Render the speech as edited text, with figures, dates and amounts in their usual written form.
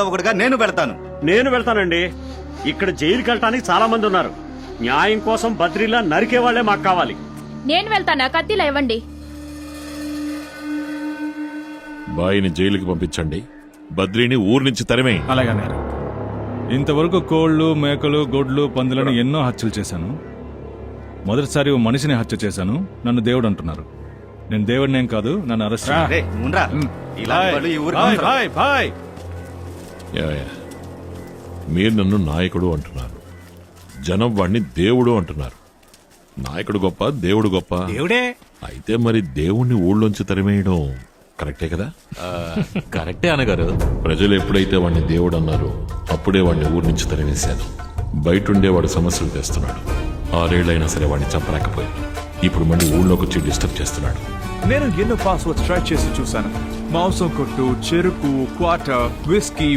ఒకటిగా నేను పెడతాను. నేను వెళ్తానండి. ఇక్కడ జైలుకి వెళ్ళటానికి చాలా మంది ఉన్నారు. న్యాయం కోసం బద్రీలా నరికే వాళ్లే మాకు కావాలి. నేను వెళ్తానా? కత్తిలా ఇవ్వండి. బాయిని జైలుకి పంపించండి, బద్రీని ఊరు నుంచి తరిమే. అలాగన్నారు. ఇంతవరకు కోళ్లు, మేకలు, గొడ్లు, పందులను ఎన్నో హత్యలు చేశాను. మొదటిసారి ఓ మనిషిని హత్య చేశాను. నన్ను దేవుడు అంటున్నారు. నేను దేవుడినేం కాదు, నన్ను అరెస్ట్ చేయండి. రేయ్, ముండ్రా. ఇలాంటి వాళ్ళు ఈ ఊరికి అవసరం. యా. మీరు నన్ను నాయకుడు అంటున్నారు, జనం వాణ్ణి దేవుడు అంటున్నారు. నాయకుడు గొప్ప, దేవుడు గొప్ప? దేవుడే. అయితే మరి దేవుణ్ణి ఊళ్ళోంచి తరిమేయడం కరెక్టే కదా? కరెక్టే అన్నగారు. ప్రజలు ఎప్పుడైతే వాడిని దేవుడు అన్నారో అప్పుడే వాడిని ఊరి నుంచి తరివేశాను. బయటుండే వాడు సమస్యలు తెస్తున్నాడు. 6 ఏళ్లైనా సరే వాడిని చంపలేకపోయాను. ఇప్పుడు మళ్ళీ ఊళ్ళోకి వచ్చి డిస్టర్బ్ చేస్తున్నాడు. నేను ఎన్నో పాస్వర్డ్స్ ట్రై చేసి చూశాను. మాంసం కొట్టు, చెరుకు, క్వార్టర్, విస్కీ,